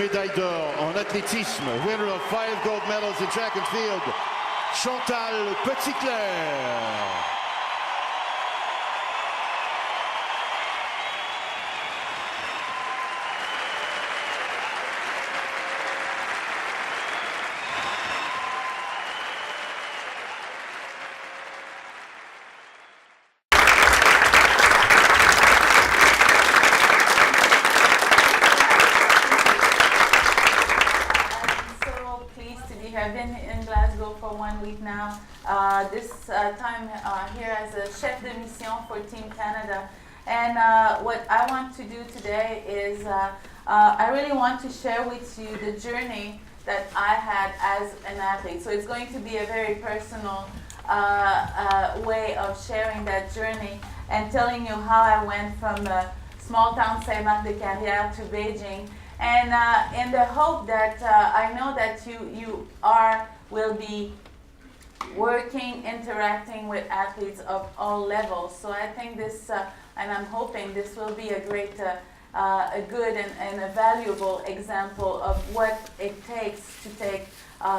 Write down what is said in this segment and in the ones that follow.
médaille d'or en athlétisme, winner of 5 gold medals in track and field, Chantal Peitclerc. I've been in Glasgow for 1 week now. This time here as a chef de mission for Team Canada. And what I want to do today is I really want to share with you the journey that I had as an athlete. So it's going to be a very personal way of sharing that journey and telling you how I went from small town Saint-Marc-de-Carrière to Beijing. And in the hope that I know that you will be working, interacting with athletes of all levels. So I think this, and I'm hoping this will be a great, a good and a valuable example of what it takes to take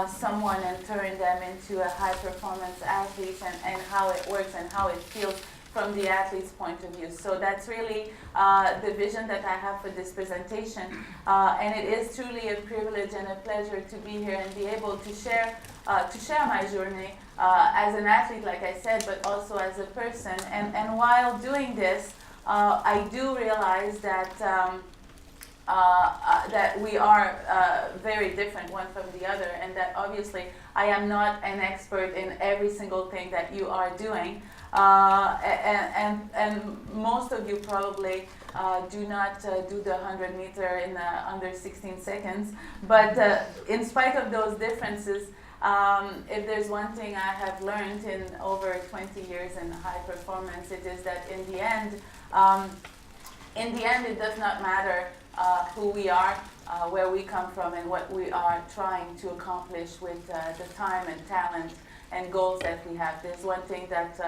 someone and turn them into a high-performance athlete and how it works and how it feels from the athlete's point of view. So that's really the vision that I have for this presentation. And it is truly a privilege and a pleasure to be here and be able to share my journey as an athlete, like I said, but also as a person. And while doing this, I do realize that that we are very different one from the other, and that obviously I am not an expert in every single thing that you are doing. And most of you probably do not do the 100 meter in under 16 seconds. But in spite of those differences, if there's one thing I have learned in over 20 years in high performance, it is that in the end, it does not matter who we are, where we come from, and what we are trying to accomplish with the time and talent and goals that we have. There's one thing that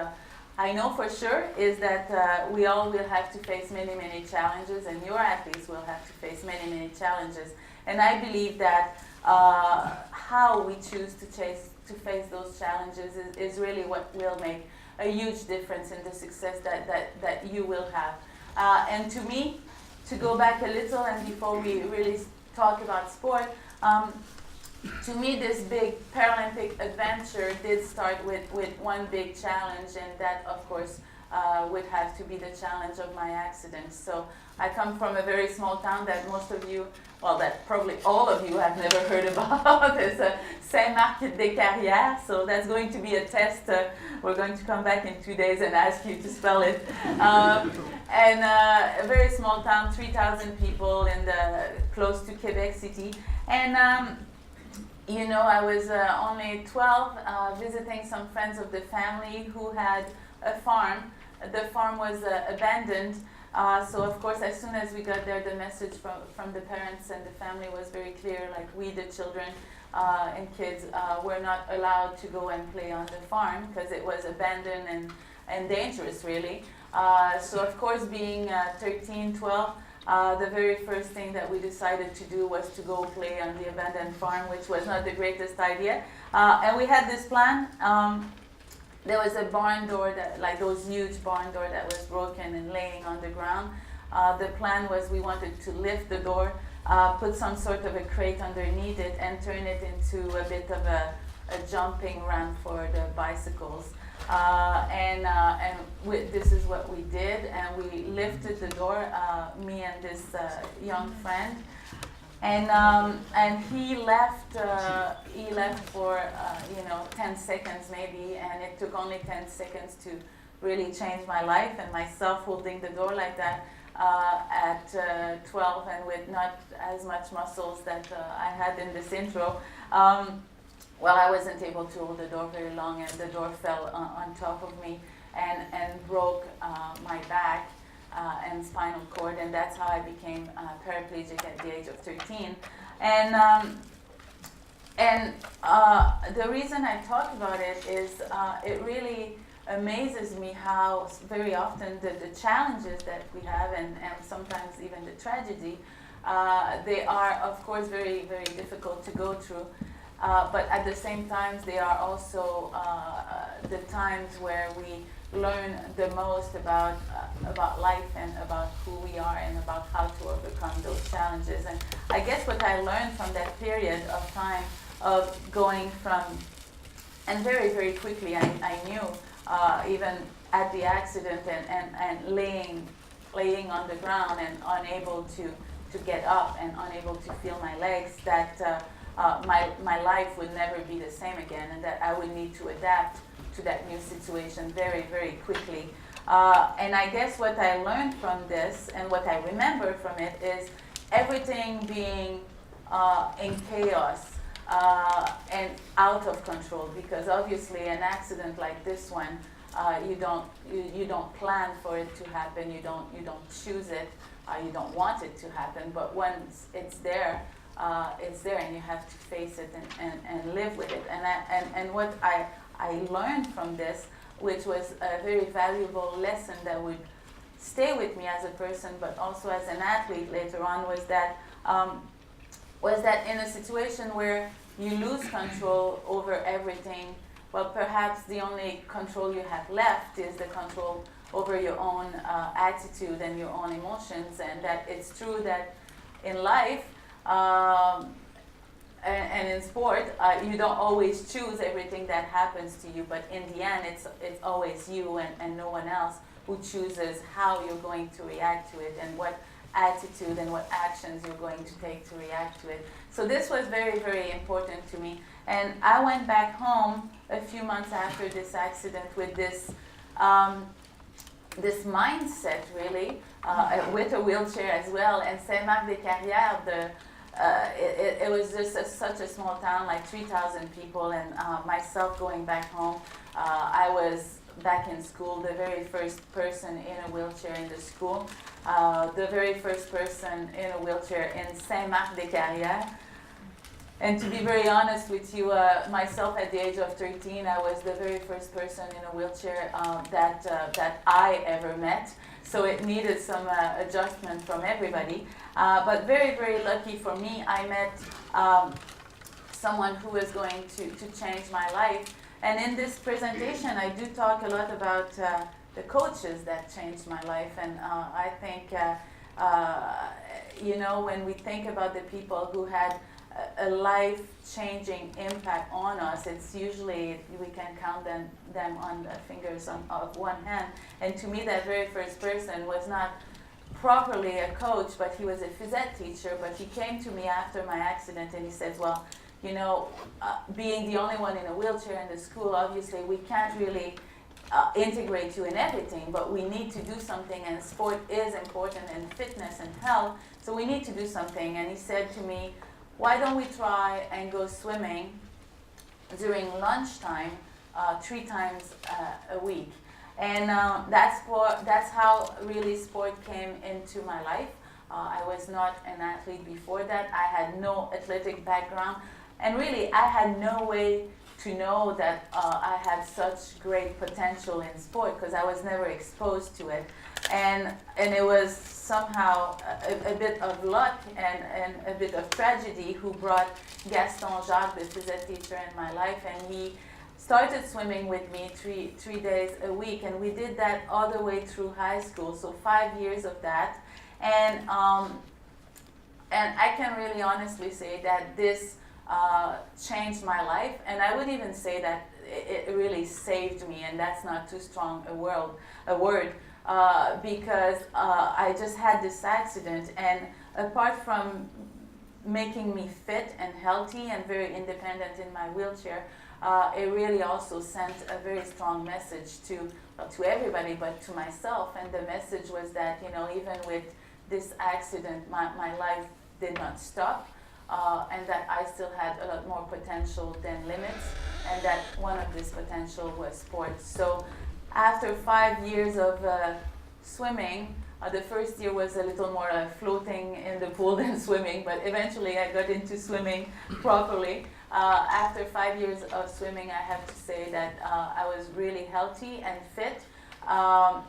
I know for sure is that we all will have to face many, many challenges, and your athletes will have to face many, many challenges. And I believe that how we choose to face those challenges is really what will make a huge difference in the success that you will have. And to me, to go back a little, and before we really talk about sport, to me this big Paralympic adventure did start with one big challenge, and that of course would have to be the challenge of my accident. So I come from a very small town that most of you, well, that probably all of you have never heard about. It's Saint-Marc-de-Carrière, so that's going to be a test. We're going to come back in 2 days and ask you to spell it. And a very small town, 3,000 people close to Quebec City. And you know, I was only 12, visiting some friends of the family who had a farm. The farm was abandoned. So of course, as soon as we got there, the message from the parents and the family was very clear, like we, the children and kids, were not allowed to go and play on the farm because it was abandoned and dangerous, really. So of course, being 13, 12, the very first thing that we decided to do was to go play on the abandoned farm, which was not the greatest idea. And we had this plan. There was a barn door, like those huge barn door that was broken and laying on the ground. The plan was we wanted to lift the door, put some sort of a crate underneath it, and turn it into a bit of a jumping ramp for the bicycles. This is what we did, and we lifted the door, me and this young friend, and he left for 10 seconds maybe, and it took only 10 seconds to really change my life. And myself holding the door like that at 12 and with not as much muscles that I had in this intro. Well, I wasn't able to hold the door very long, and the door fell on top of me and broke my back and spinal cord, and that's how I became paraplegic at the age of 13. And the reason I talk about it is it really amazes me how very often the challenges that we have, and sometimes even the tragedy, They are, of course, very, very difficult to go through. But at the same time, they are also the times where we learn the most about life and about who we are and about how to overcome those challenges. And I guess what I learned from that period of time of going from, and very, very quickly I knew, even at the accident and laying on the ground and unable to get up and unable to feel my legs, that my life would never be the same again, and that I would need to adapt to that new situation very, very quickly. And I guess what I learned from this and what I remember from it is everything being in chaos and out of control, because obviously an accident like this one, you don't plan for it to happen, you don't choose it, you don't want it to happen, but once it's there and you have to face it and live with it. And what I learned from this, which was a very valuable lesson that would stay with me as a person, but also as an athlete later on, was that in a situation where you lose control over everything, well, perhaps the only control you have left is the control over your own attitude and your own emotions. And that it's true that in life and in sport, you don't always choose everything that happens to you, but in the end, it's always you and no one else who chooses how you're going to react to it and what attitude and what actions you're going to take to react to it. So this was very, very important to me. And I went back home a few months after this accident with this mindset, really, with a wheelchair as well. And Saint-Marc-des-Carrières, it was just such a small town, like 3,000 people, and myself going back home. I was back in school, the very first person in a wheelchair in the school, the very first person in a wheelchair in Saint-Marc-des-Carrières. And to be very honest with you, myself at the age of 13, I was the very first person in a wheelchair that I ever met. So it needed some adjustment from everybody. But very, very lucky for me, I met someone who was going to change my life. And in this presentation, I do talk a lot about the coaches that changed my life. And I think, when we think about the people who had a life-changing impact on us, it's usually, we can count them on the fingers of one hand. And to me, that very first person was not properly a coach, but he was a phys ed teacher. But he came to me after my accident and he said, well, being the only one in a wheelchair in the school, obviously we can't really integrate you in everything, but we need to do something, and sport is important, and fitness and health, so we need to do something. And he said to me, why don't we try and go swimming during lunchtime 3 times a week? And that's how really sport came into my life. I was not an athlete before that. I had no athletic background. And really, I had no way to know that I had such great potential in sport, because I was never exposed to it. And it was somehow a bit of luck and a bit of tragedy who brought Gaston Jacques, the phys ed teacher, in my life. And he started swimming with me three days a week. And we did that all the way through high school, so 5 years of that. And I can really honestly say that this changed my life, and I would even say that it really saved me, and that's not too strong a word, because I just had this accident, and apart from making me fit and healthy and very independent in my wheelchair, it really also sent a very strong message to everybody, but to myself. And the message was that, even with this accident, my life did not stop. And that I still had a lot more potential than limits, and that one of this potential was sports. So after 5 years of swimming, the first year was a little more floating in the pool than swimming, but eventually I got into swimming properly. After 5 years of swimming, I have to say that I was really healthy and fit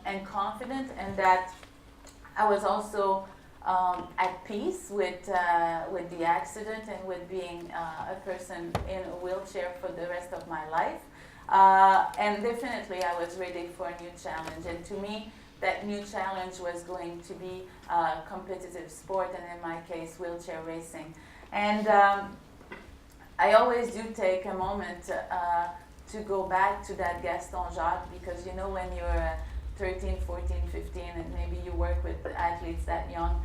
and confident, and that I was also at peace with the accident and with being a person in a wheelchair for the rest of my life. And definitely I was ready for a new challenge. And to me, that new challenge was going to be competitive sport, and in my case, wheelchair racing. And I always do take a moment to go back to that Gaston Jacques, because you know, when you're 13, 14, 15, and maybe you work with athletes that young,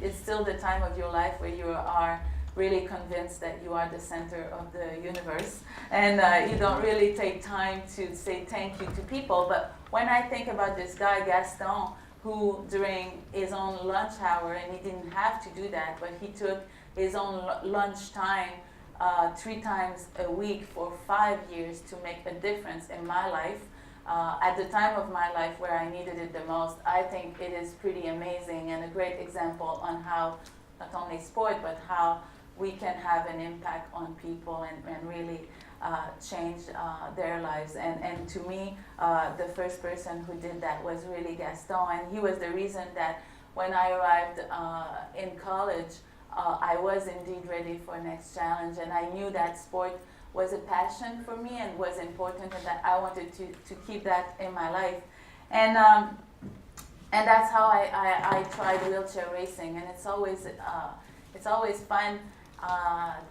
it's still the time of your life where you are really convinced that you are the center of the universe, and you don't really take time to say thank you to people. But when I think about this guy Gaston, who during his own lunch hour, and he didn't have to do that, but he took his own lunch time 3 times a week for 5 years to make a difference in my life, at the time of my life where I needed it the most. I think it is pretty amazing and a great example on how not only sport, but how we can have an impact on people and really change their lives. And to me, the first person who did that was really Gaston, and he was the reason that when I arrived in college, I was indeed ready for next challenge, and I knew that sport was a passion for me and was important, and that I wanted to keep that in my life. And that's how I tried wheelchair racing, and it's always fun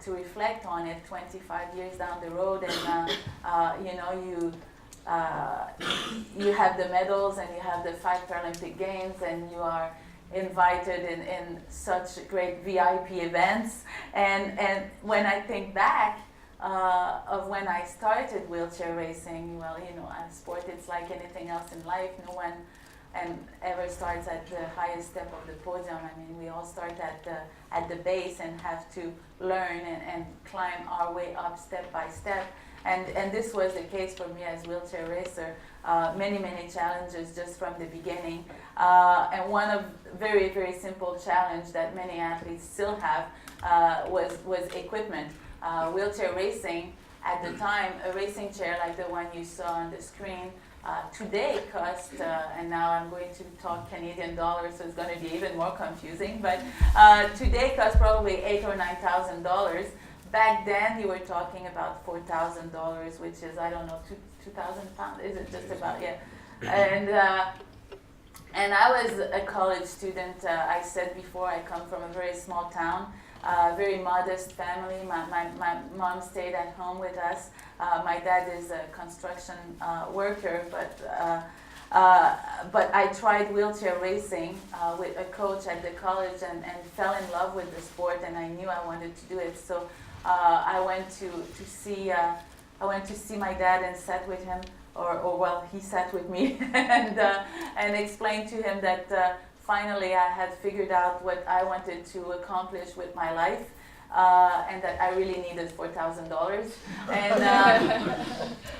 to reflect on it 25 years down the road, and you know, you have the medals, and you have the 5 Paralympic Games, and you are invited in such great VIP events. And when I think back of when I started wheelchair racing, well, you know, sport, it's like anything else in life. No one ever starts at the highest step of the podium. I mean, we all start at the base and have to learn and climb our way up step by step. And this was the case for me as wheelchair racer. Many challenges just from the beginning. And one of very, very simple challenge that many athletes still have was equipment. Wheelchair racing, at the time, a racing chair like the one you saw on the screen, today cost, and now I'm going to talk Canadian dollars, so it's going to be even more confusing, but today costs probably $8,000 or $9,000. Back then, you were talking about $4,000, which is, I don't know, 2,000 pounds, is it just about, yeah. And I was a college student. I said before, I come from a very small town, very modest family. My mom stayed at home with us. My dad is a construction worker, but I tried wheelchair racing with a coach at the college and fell in love with the sport, and I knew I wanted to do it. So I went to see my dad and sat with him, or well, he sat with me and explained to him that finally I had figured out what I wanted to accomplish with my life, and that I really needed $4,000.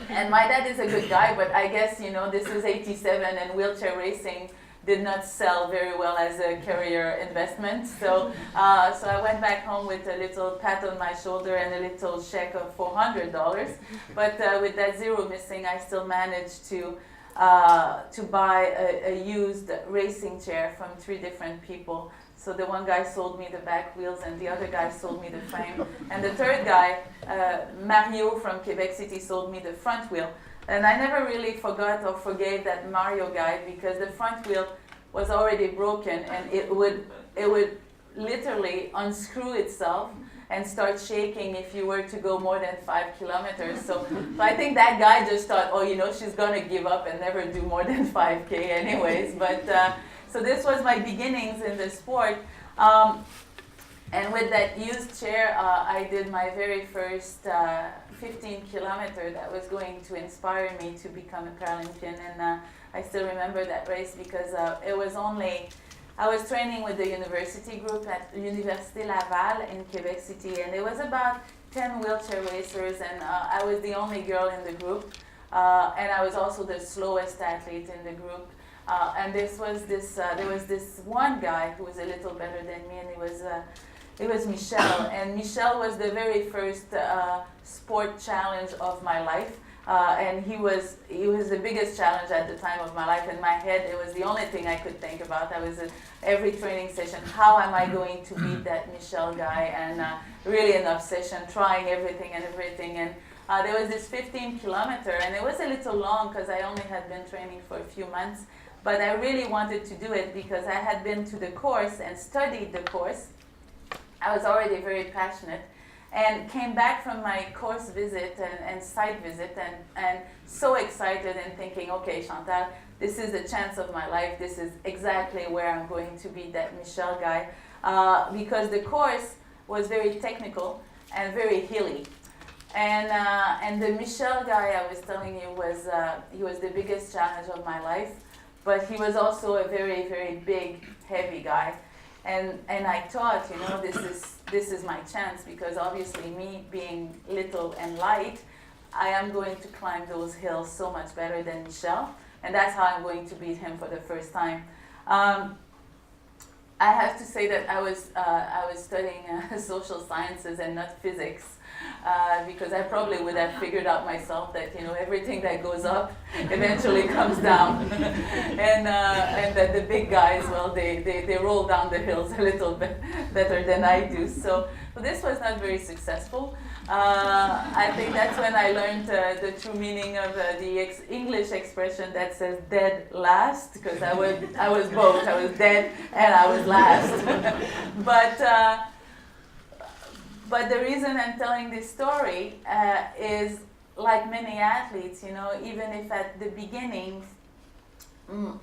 And my dad is a good guy, but I guess, you know, this is '87 and wheelchair racing did not sell very well as a career investment. So I went back home with a little pat on my shoulder and a little check of $400. But with that zero missing, I still managed to buy a used racing chair from 3 different people. So the one guy sold me the back wheels, and the other guy sold me the frame. And the third guy, Mario from Quebec City, sold me the front wheel. And I never really forgot or forgave that Mario guy, because the front wheel was already broken, and it would literally unscrew itself and start shaking if you were to go more than 5 kilometers. So I think that guy just thought, oh, you know, she's gonna give up and never do more than 5K anyways. But so this was my beginnings in the sport. And with that used chair, I did my very first 15 kilometer that was going to inspire me to become a Paralympian. And I still remember that race because it was only, I was training with the university group at L'Université Laval in Quebec City, and it was about 10 wheelchair racers, and I was the only girl in the group, and I was also the slowest athlete in the group. And there was this one guy who was a little better than me, and it was Michel. And Michel was the very first sport challenge of my life. And he was the biggest challenge at the time of my life. In my head, it was the only thing I could think about. I was at every training session, how am I going to beat that Michel guy? And really an obsession, trying everything. And there was this 15 kilometer, and it was a little long because I only had been training for a few months. But I really wanted to do it because I had been to the course and studied the course. I was already very passionate. And came back from my course visit and site visit and so excited and thinking, okay, Chantal, this is the chance of my life. This is exactly where I'm going to be that Michel guy. Because the course was very technical and very hilly. And the Michel guy I was telling you he was the biggest challenge of my life, but he was also a very, very big, heavy guy. And I thought, this is my chance, because obviously me being little and light, I am going to climb those hills so much better than Michel, and that's how I'm going to beat him for the first time. I have to say that I was studying social sciences and not physics, because I probably would have figured out myself that everything that goes up eventually comes down, and that the big guys, well, they roll down the hills a little bit better than I do. So this was not very successful. I think that's when I learned the true meaning of the English expression that says "dead last," because I was both. I was dead and I was last. But the reason I'm telling this story is, like many athletes, even if at the beginning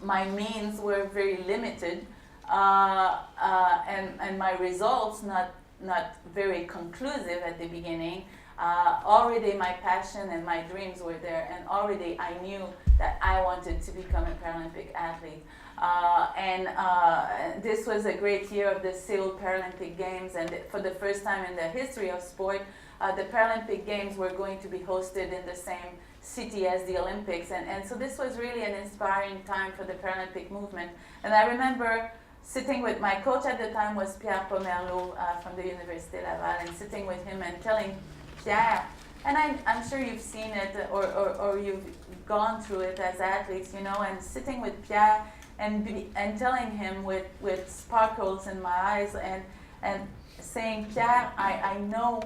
my means were very limited and my results not very conclusive at the beginning, already my passion and my dreams were there, and already I knew that I wanted to become a Paralympic athlete. This was a great year of the Seoul Paralympic Games, and for the first time in the history of sport, the Paralympic Games were going to be hosted in the same city as the Olympics, and so this was really an inspiring time for the Paralympic movement. And I remember sitting with my coach at the time was Pierre Pomerleau from the Université Laval, and sitting with him and telling Pierre, and I'm sure you've seen it or you've gone through it as athletes, and sitting with Pierre and telling him with sparkles in my eyes and saying, Pierre, I know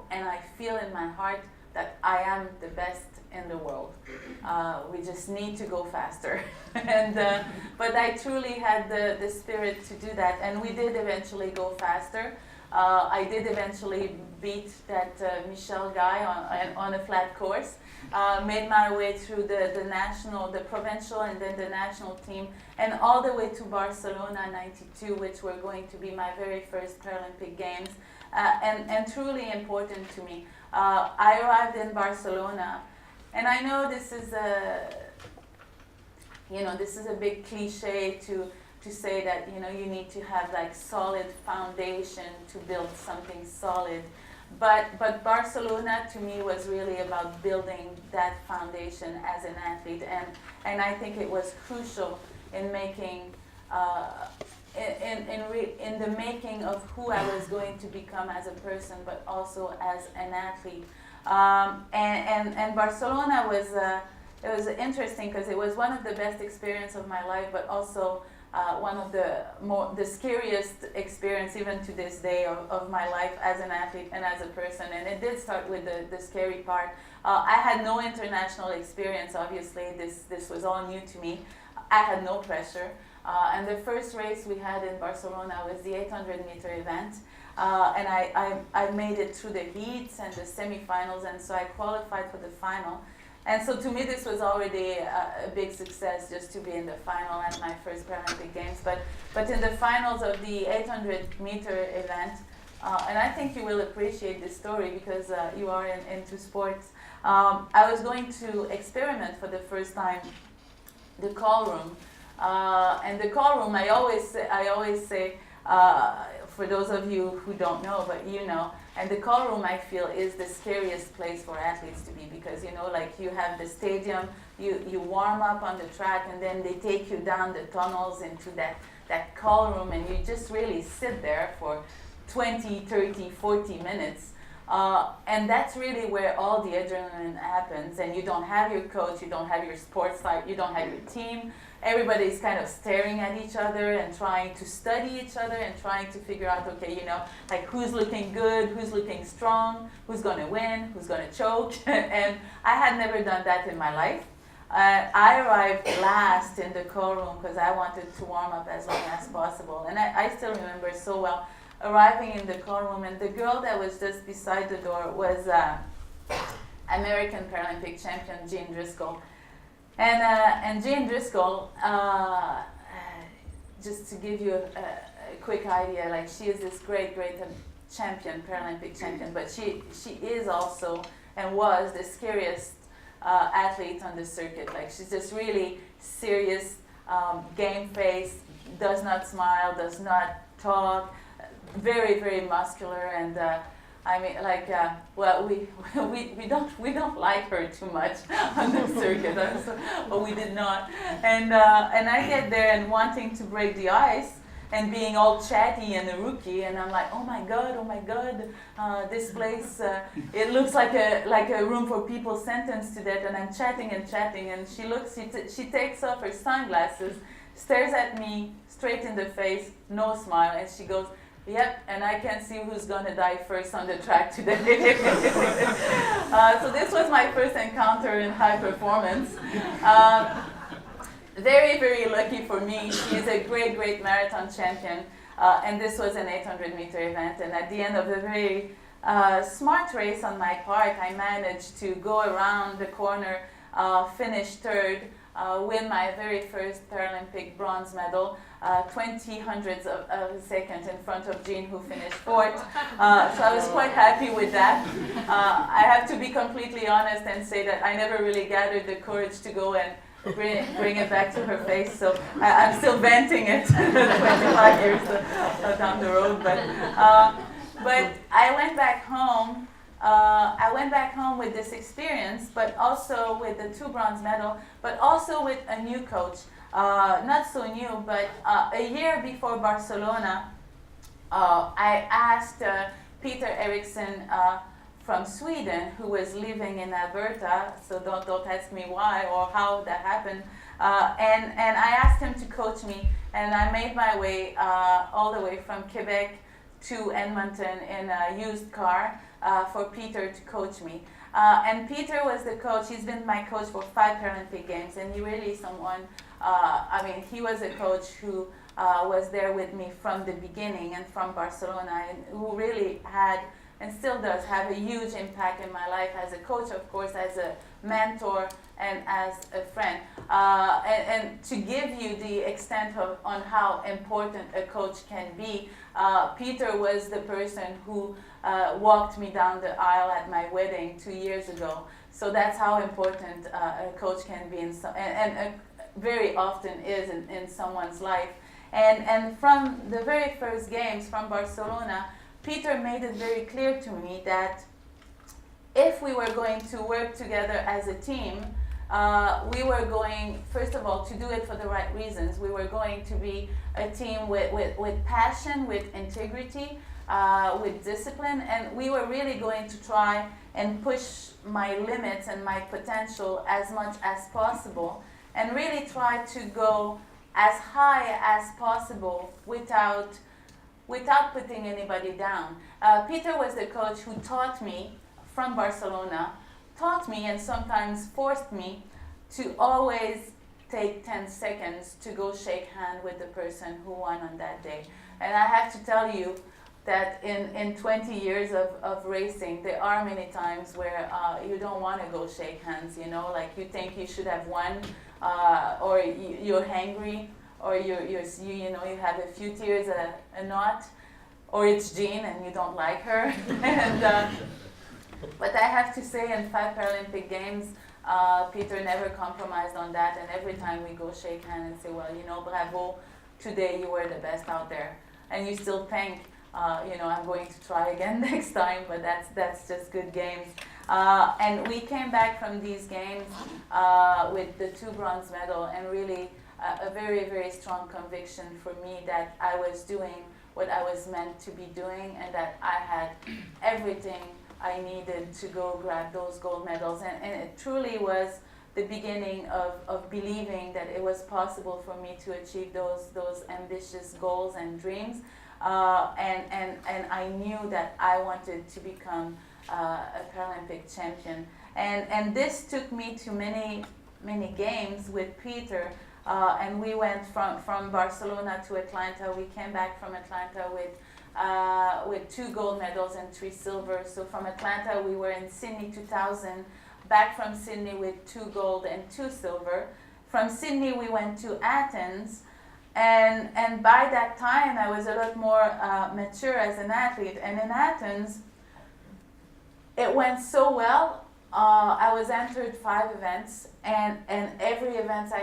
and I feel in my heart that I am the best in the world. We just need to go faster. But I truly had the spirit to do that, and we did eventually go faster. I did eventually beat that Michel guy on a flat course. Made my way through the national, the provincial, and then the national team, and all the way to Barcelona '92, which were going to be my very first Paralympic Games, and truly important to me. I arrived in Barcelona, and I know this is a big cliche to say that you need to have like solid foundation to build something solid. But Barcelona to me was really about building that foundation as an athlete, and I think it was crucial in making in the making of who I was going to become as a person, but also as an athlete. And Barcelona it was interesting because it was one of the best experiences of my life, but also one of the scariest experience even to this day of my life as an athlete and as a person. And it did start with the scary part. I had no international experience, obviously. This was all new to me. I had no pressure. And the first race we had in Barcelona was the 800-meter event. And I made it through the heats and the semifinals, and so I qualified for the final. And so to me, this was already a big success just to be in the final at my first Paralympic Games. But in the finals of the 800-meter event, and I think you will appreciate this story because you are into sports, I was going to experiment for the first time the call room. And the call room, I always say, for those of you who don't know, but and the call room, I feel, is the scariest place for athletes to be because, like you have the stadium, you warm up on the track, and then they take you down the tunnels into that call room, and you just really sit there for 20, 30, 40 minutes. And that's really where all the adrenaline happens. And you don't have your coach, you don't have your sports site, you don't have your team. Everybody's kind of staring at each other and trying to study each other and trying to figure out, okay, you know, like who's looking good, who's looking strong, who's going to win, who's going to choke. And I had never done that in my life. I arrived last in the call room because I wanted to warm up as long as possible. And I still remember so well arriving in the call room, and the girl that was just beside the door was American Paralympic champion Jean Driscoll. And Jean Driscoll, just to give you a quick idea, like she is this great champion, Paralympic champion, but she is also and was the scariest athlete on the circuit. Like she's just really serious, game face, does not smile, does not talk, very muscular, and I mean, like, well, we don't like her too much on the circuit, but we did not. And I get there and wanting to break the ice and being all chatty and a rookie, and I'm like, oh my god, this place, it looks like a room for people sentenced to death. And I'm chatting, and she takes off her sunglasses, stares at me straight in the face, no smile, and she goes, yep, and I can see who's going to die first on the track today. So this was my first encounter in high performance. Very lucky for me. She is a great marathon champion, and this was an 800-meter event. And at the end of a very smart race on my part, I managed to go around the corner, finish third, win my very first Paralympic bronze medal, 20 hundredths of a second in front of Jean, who finished fourth. So I was quite happy with that. I have to be completely honest and say that I never really gathered the courage to go and bring it back to her face. So I'm still venting it 25 years down the road. But I went back home. I went back home with this experience, but also with the 2 bronze medals, but also with a new coach. Not so new, but a year before Barcelona, I asked Peter Eriksson from Sweden, who was living in Alberta, so don't ask me why or how that happened, and I asked him to coach me, and I made my way all the way from Quebec to Edmonton in a used car for Peter to coach me. And Peter was the coach. He's been my coach for 5 Paralympic Games, and he really someone, I mean, he was a coach who was there with me from the beginning and from Barcelona, and who really had and still does have a huge impact in my life as a coach, of course, as a mentor and as a friend. And to give you the extent on how important a coach can be, Peter was the person who walked me down the aisle at my wedding 2 years ago. So that's how important a coach can be, and very often is in someone's life. And from the very first games from Barcelona, Peter made it very clear to me that if we were going to work together as a team, we were going, first of all, to do it for the right reasons. We were going to be a team with passion, with integrity, with discipline, and we were really going to try and push my limits and my potential as much as possible, and really try to go as high as possible without putting anybody down. Peter was the coach who taught me from Barcelona, and sometimes forced me to always take 10 seconds to go shake hand with the person who won on that day. And I have to tell you that in 20 years of racing, there are many times where you don't want to go shake hands, you know, like you think you should have won, or you're hangry, or you know, you have a few tears a knot, or it's Jean and you don't like her. And but I have to say, in 5 Paralympic Games, Peter never compromised on that, and every time we go shake hands and say, well, you know, bravo, today you were the best out there. And you still think, you know, I'm going to try again next time, but that's just good games. And we came back from these games with the 2 bronze medals, and really a very strong conviction for me that I was doing what I was meant to be doing, and that I had everything I needed to go grab those gold medals. And it truly was the beginning of believing that it was possible for me to achieve those ambitious goals and dreams. And I knew that I wanted to become a Paralympic champion. And this took me to many games with Peter. And we went from Barcelona to Atlanta. We came back from Atlanta with 2 gold medals and 3 silver. So from Atlanta, we were in Sydney 2000, back from Sydney with 2 gold and 2 silver. From Sydney, we went to Athens. And by that time, I was a lot more mature as an athlete. And in Athens, it went so well. I was entered 5 events, and every event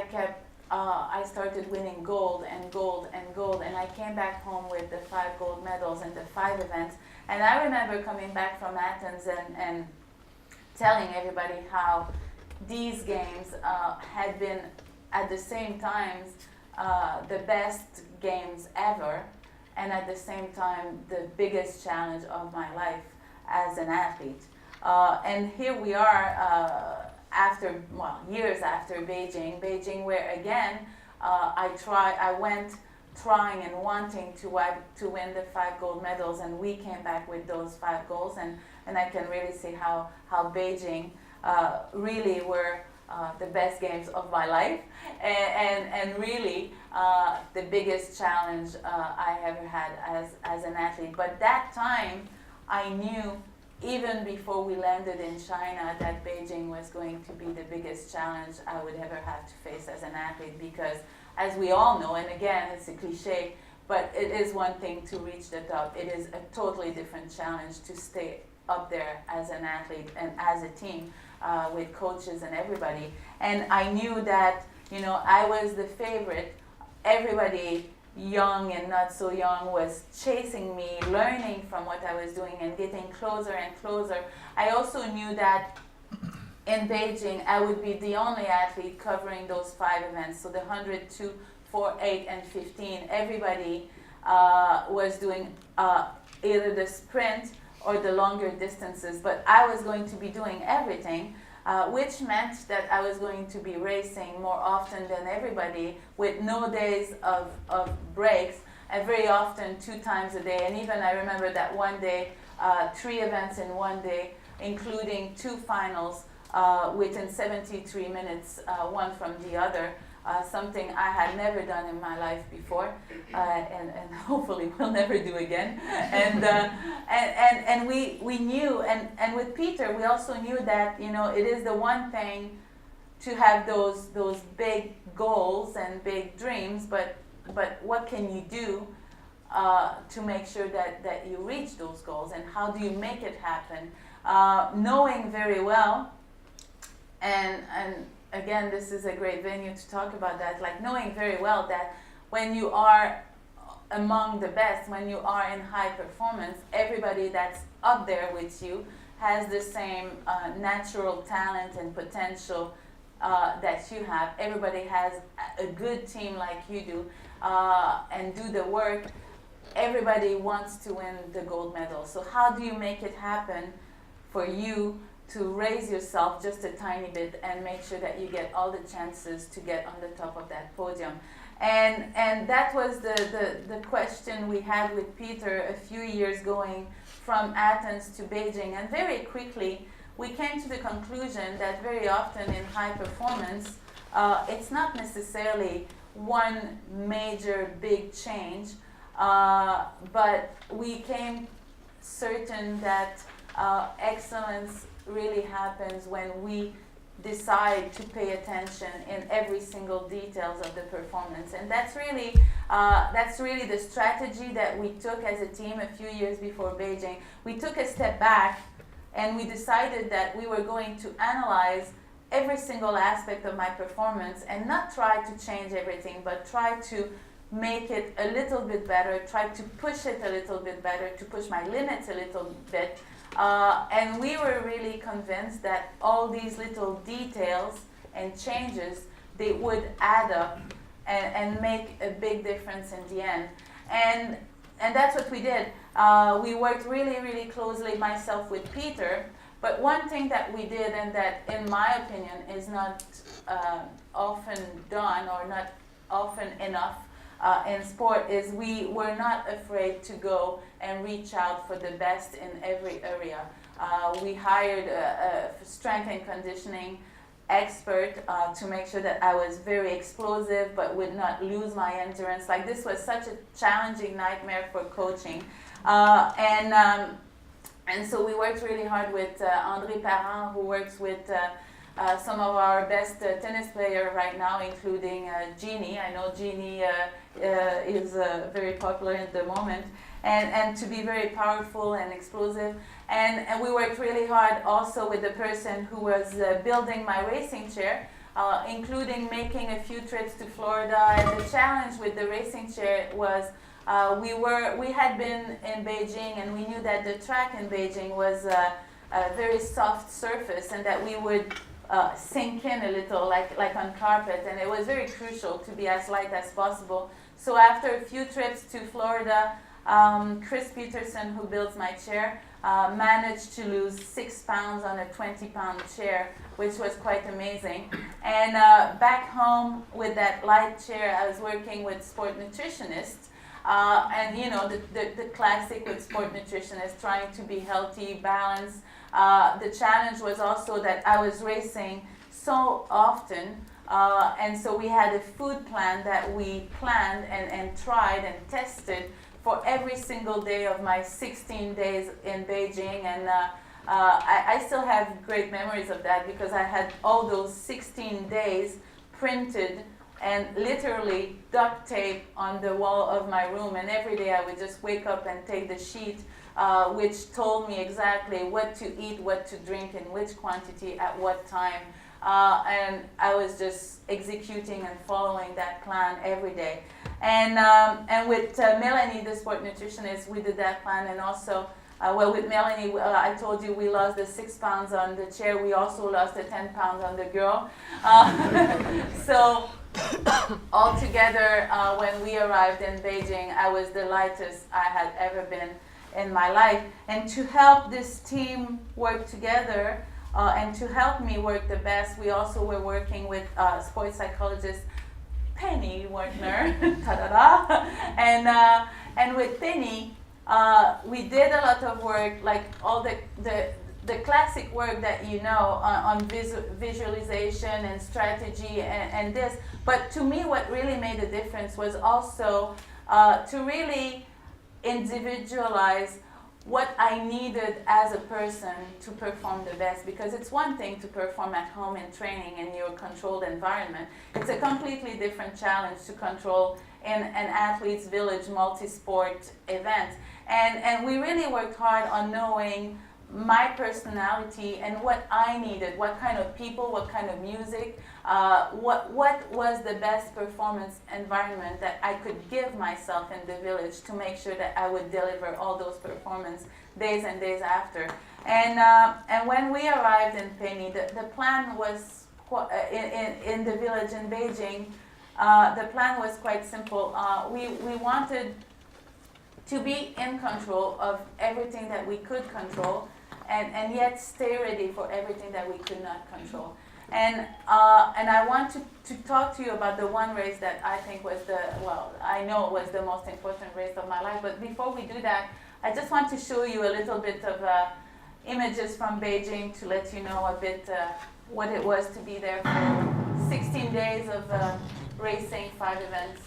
I started winning gold and gold and gold, and I came back home with the 5 gold medals in the 5 events. And I remember coming back from Athens and telling everybody how these games had been at the same time the best games ever, and at the same time the biggest challenge of my life as an athlete. And here we are years after Beijing, where again I went trying and wanting to win the 5 gold medals, and we came back with those 5 golds, and I can really see how Beijing really were the best games of my life, and really the biggest challenge I ever had as an athlete. But that time I knew, even before we landed in China, that Beijing was going to be the biggest challenge I would ever have to face as an athlete, because as we all know, and again, it's a cliche, but it is one thing to reach the top. It is a totally different challenge to stay up there as an athlete and as a team with coaches and everybody. And I knew that, I was the favorite. Everybody, young and not so young, was chasing me, learning from what I was doing and getting closer and closer. I also knew that in Beijing I would be the only athlete covering those 5 events, so the 100, 2, 4, 8 and 15. Everybody was doing either the sprint or the longer distances, but I was going to be doing everything, which meant that I was going to be racing more often than everybody, with no days of breaks, and very often 2 times a day. And even I remember that one day, 3 events in one day, including 2 finals within 73 minutes, one from the other. Something I had never done in my life before, and hopefully will never do again. And we knew, and with Peter, we also knew that it is the one thing to have those big goals and big dreams, but what can you do to make sure that you reach those goals, and how do you make it happen? Knowing very well, and again, this is a great venue to talk about that, like knowing very well that when you are among the best, when you are in high performance, everybody that's up there with you has the same natural talent and potential that you have. Everybody has a good team like you do, and do the work. Everybody wants to win the gold medal. So how do you make it happen for you to raise yourself just a tiny bit and make sure that you get all the chances to get on the top of that podium? And that was the question we had with Peter a few years going from Athens to Beijing. And very quickly, we came to the conclusion that very often in high performance, it's not necessarily one major big change, but we came certain that excellence really happens when we decide to pay attention in every single details of the performance. And that's really the strategy that we took as a team a few years before Beijing. We took a step back and we decided that we were going to analyze every single aspect of my performance and not try to change everything, but try to make it a little bit better, try to push it a little bit better, to push my limits a little bit. And we were really convinced that all these little details and changes, they would add up and make a big difference in the end. And that's what we did. We worked really, really closely, myself with Peter. But one thing that we did, and that, in my opinion, is not often done or not often enough in sport, is we were not afraid to go and reach out for the best in every area. We hired a strength and conditioning expert to make sure that I was very explosive but would not lose my endurance. Like, this was such a challenging nightmare for coaching. And so we worked really hard with André Parent, who works with some of our best tennis players right now, including Jeannie. I know Jeannie is very popular at the moment, and to be very powerful and explosive. And we worked really hard also with the person who was building my racing chair, including making a few trips to Florida. And the challenge with the racing chair was we had been in Beijing, and we knew that the track in Beijing was a very soft surface, and that we would sink in a little, like on carpet, and it was very crucial to be as light as possible. So after a few trips to Florida, Chris Peterson, who builds my chair, managed to lose 6 pounds on a 20-pound chair, which was quite amazing. And back home with that light chair, I was working with sport nutritionists. And you know, the classic with sport nutritionists, trying to be healthy, balanced. The challenge was also that I was racing so often, and so we had a food plan that we planned and tried and tested for every single day of my 16 days in Beijing. And I still have great memories of that, because I had all those 16 days printed and literally duct tape on the wall of my room, and every day I would just wake up and take the sheet which told me exactly what to eat, what to drink, in which quantity, at what time. And I was just executing and following that plan every day. And with Melanie, the sport nutritionist, we did that plan. And also, well, with Melanie, I told you we lost the 6 pounds on the chair. We also lost the 10 pounds on the girl. So altogether, when we arrived in Beijing, I was the lightest I had ever been in my life. And to help this team work together, and to help me work the best, we also were working with sports psychologist Penny Wertner, ta-da-da. And with Penny, we did a lot of work, like all the classic work that you know on visualization and strategy and this. But to me, what really made a difference was also to really individualize what I needed as a person to perform the best. Because it's one thing to perform at home in training in your controlled environment. It's a completely different challenge to control in an athlete's village multi-sport event. And we really worked hard on knowing my personality and what I needed, what kind of people, what kind of music, what was the best performance environment that I could give myself in the village to make sure that I would deliver all those performance days and days after. And when we arrived in Penny, the plan was in the village in Beijing. The plan was quite simple. We wanted to be in control of everything that we could control, and yet stay ready for everything that we could not control. And I want to talk to you about the one race that I think was I know was the most important race of my life. But before we do that, I just want to show you a little bit of images from Beijing to let you know a bit what it was to be there for 16 days of racing, 5 events.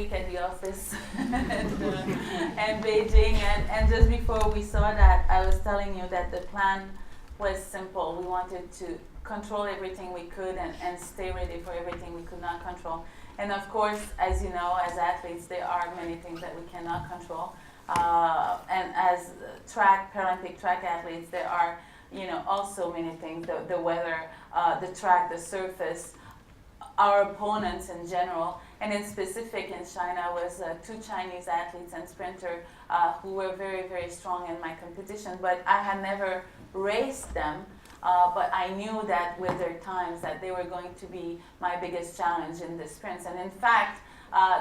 week at the office and Beijing, and just before we saw that, I was telling you that the plan was simple. We wanted to control everything we could and stay ready for everything we could not control. And of course, as you know, as athletes, there are many things that we cannot control. And as Paralympic track athletes, there are, also many things, the weather, the track, the surface, our opponents in general. And in specific in China was 2 Chinese athletes and sprinter who were very, very strong in my competition, but I had never raced them. But I knew that with their times that they were going to be my biggest challenge in the sprints. And in fact,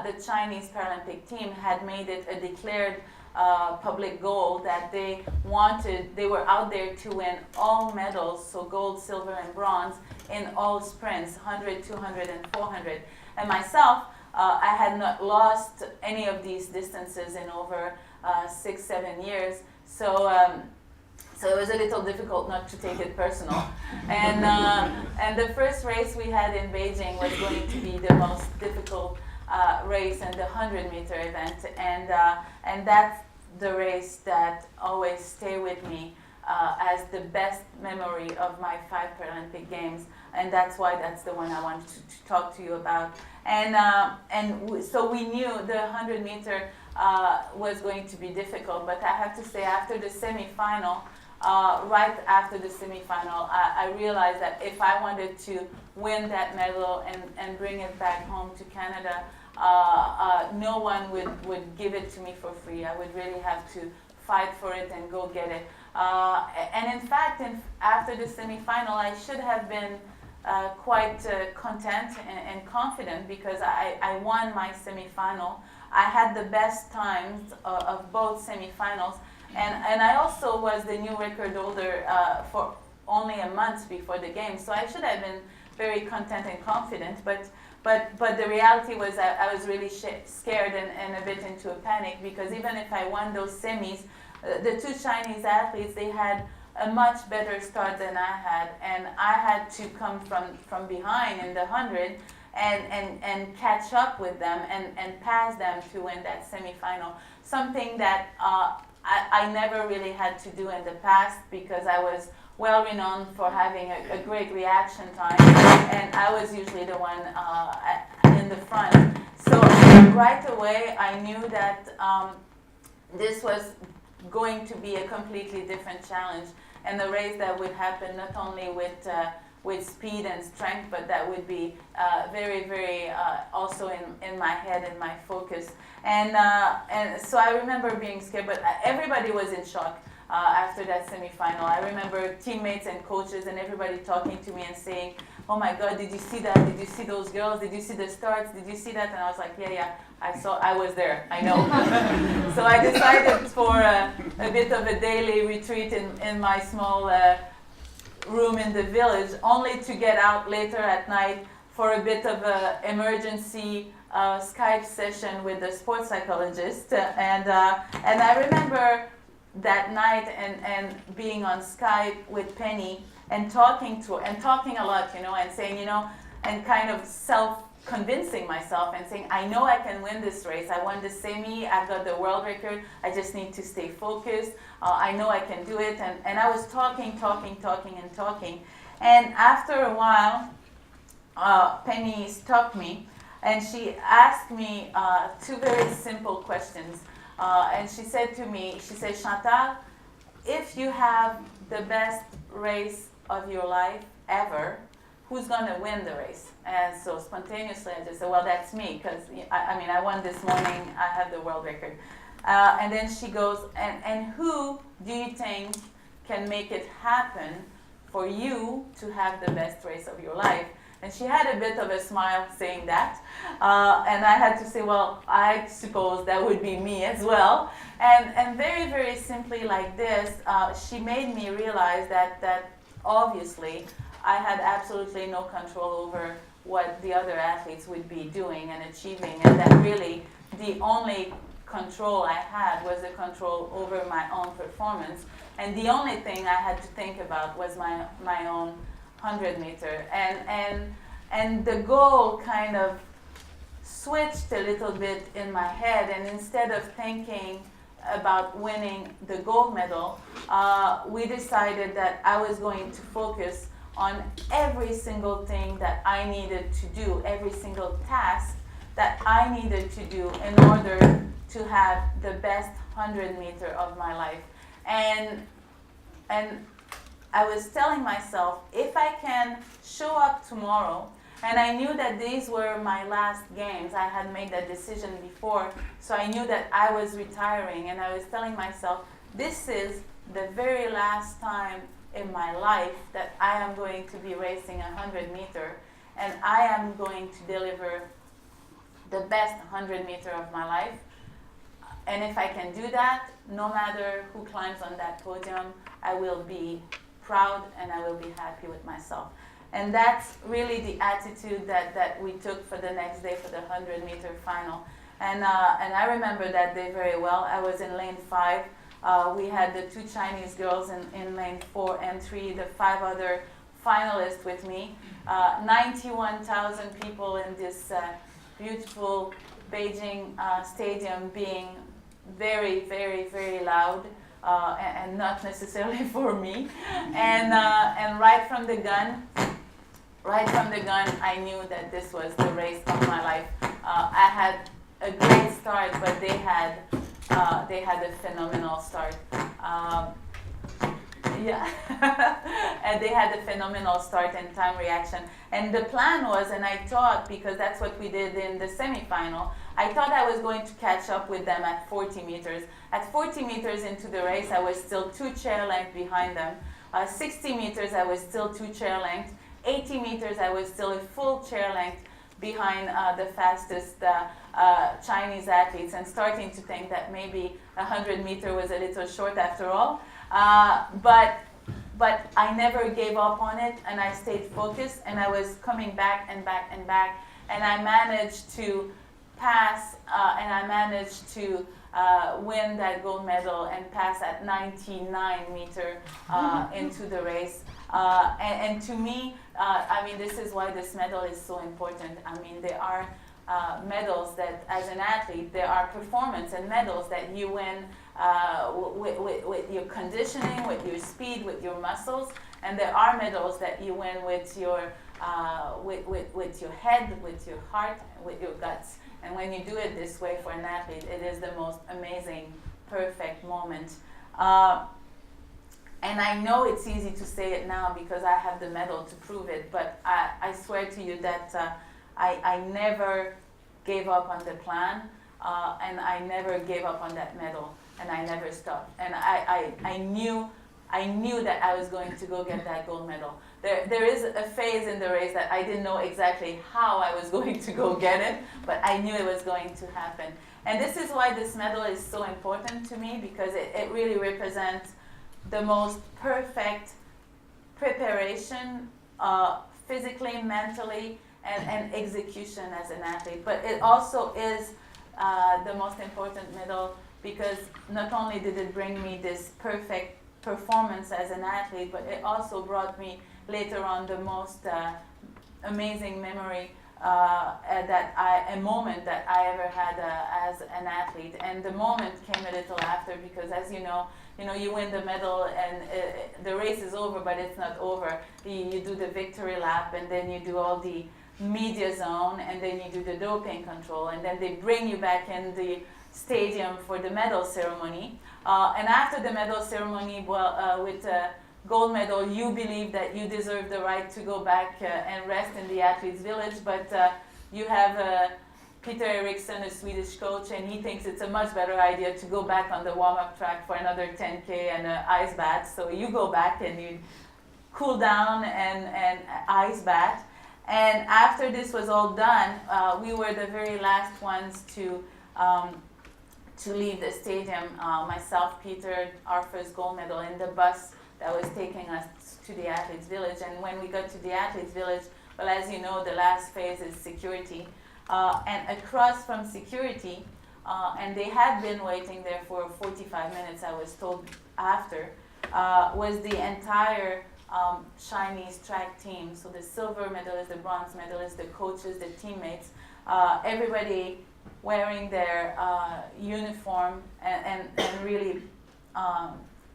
the Chinese Paralympic team had made it a declared public goal that they were out there to win all medals, so gold, silver, and bronze in all sprints, 100, 200, and 400. And myself, I had not lost any of these distances in over 6, 7 years. So it was a little difficult not to take it personal. And the first race we had in Beijing was going to be the most difficult race in the 100-meter event. And that's the race that always stay with me as the best memory of my 5 Paralympic Games. And that's why that's the one I wanted to talk to you about. So we knew the 100-meter was going to be difficult, but I have to say after the semifinal, right after the semifinal, I realized that if I wanted to win that medal and bring it back home to Canada, no one would give it to me for free. I would really have to fight for it and go get it. And in fact, after the semifinal, I should have been quite content and confident because I won my semifinal. I had the best times of both semifinals. And I also was the new record holder for only a month before the game, so I should have been very content and confident. But the reality was I was really scared and a bit into a panic because even if I won those semis, the 2 Chinese athletes, they had a much better start than I had, and I had to come from behind in the 100 and catch up with them and pass them to win that semifinal. Something that I never really had to do in the past because I was well renowned for having a great reaction time, and I was usually the one in the front. So right away I knew that this was going to be a completely different challenge, and the race that would happen not only with speed and strength, but that would be very, very also in my head and my focus. And so I remember being scared, but everybody was in shock after that semifinal. I remember teammates and coaches and everybody talking to me and saying, "Oh my God, did you see that? Did you see those girls? Did you see the starts? Did you see that?" And I was like, yeah, I was there, I know. So I decided for a bit of a daily retreat in my small room in the village, only to get out later at night for a bit of an emergency Skype session with the sports psychologist. And I remember that night and being on Skype with Penny and talking a lot, and saying, and kind of self-convincing myself and saying, I know I can win this race. I won the semi, I've got the world record, I just need to stay focused. I know I can do it. And I was talking. And after a while, Penny stopped me and she asked me 2 very simple questions. And she said to me, Chantal, if you have the best race of your life ever, who's going to win the race? And so spontaneously I just said, well, that's me, because I won this morning, I have the world record. And then she goes, and who do you think can make it happen for you to have the best race of your life? And she had a bit of a smile saying that. And I had to say, well, I suppose that would be me as well. And very, very simply like this, she made me realize that obviously I had absolutely no control over what the other athletes would be doing and achieving, and that really the only control I had was the control over my own performance. And the only thing I had to think about was my own 100-meter. And the goal kind of switched a little bit in my head, and instead of thinking about winning the gold medal, we decided that I was going to focus on every single thing that I needed to do, every single task that I needed to do in order to have the best 100-meter of my life. And I was telling myself, if I can show up tomorrow, and I knew that these were my last games. I had made that decision before, so I knew that I was retiring, and I was telling myself, this is the very last time in my life that I am going to be racing 100-meter, and I am going to deliver the best 100-meter of my life. And if I can do that, no matter who climbs on that podium, I will be proud and I will be happy with myself. And that's really the attitude that we took for the next day for the 100-meter final. And I remember that day very well. I was in lane 5. We had the 2 Chinese girls in lane 4 and 3, the 5 other finalists with me. 91,000 people in this beautiful Beijing stadium, being very, very, very loud, and not necessarily for me. And right from the gun, I knew that this was the race of my life. I had a great start, but they had a phenomenal start. And they had a phenomenal start and time reaction. And the plan was, and I thought, because that's what we did in the semifinal, I thought I was going to catch up with them at 40 meters. At 40 meters into the race, I was still 2 chair lengths behind them. 60 meters, I was still 2 chair lengths. 80 meters, I was still a full chair length behind the fastest Chinese athletes, and starting to think that maybe 100-meter was a little short after all. But I never gave up on it, and I stayed focused, and I was coming back and back and back, and I managed to pass, and I managed to win that gold medal and pass at 99-meter into the race. And to me, I mean, this is why this medal is so important. I mean, there are medals that, as an athlete, there are performance and medals that you win with your conditioning, with your speed, with your muscles, and there are medals that you win with your head, with your heart, with your guts. And when you do it this way for an athlete, it is the most amazing, perfect moment. And I know it's easy to say it now because I have the medal to prove it, but I swear to you that I never gave up on the plan, and I never gave up on that medal, and I never stopped. And I knew that I was going to go get that gold medal. There is a phase in the race that I didn't know exactly how I was going to go get it, but I knew it was going to happen. And this is why this medal is so important to me, because it really represents the most perfect preparation, physically, mentally, and execution as an athlete. But it also is the most important medal because not only did it bring me this perfect performance as an athlete, but it also brought me later on the most amazing memory, a moment that I ever had as an athlete. And the moment came a little after because, as you know, you win the medal and the race is over, but it's not over. You do the victory lap, and then you do all the media zone, and then you do the doping control, and then they bring you back in the stadium for the medal ceremony. And after the medal ceremony, with a gold medal, you believe that you deserve the right to go back and rest in the athletes' village, but you have Peter Eriksson, a Swedish coach, and he thinks it's a much better idea to go back on the warm-up track for another 10K and an ice bath. So you go back and you cool down and ice bath. And after this was all done, we were the very last ones to leave the stadium. Myself, Peter, our first gold medal in the bus that was taking us to the athletes' village. And when we got to the athletes' village, well, as you know, the last phase is security. And across from security, and they had been waiting there for 45 minutes, I was told after, was the entire Chinese track team. So the silver medalists, the bronze medalists, the coaches, the teammates, everybody wearing their uniform and really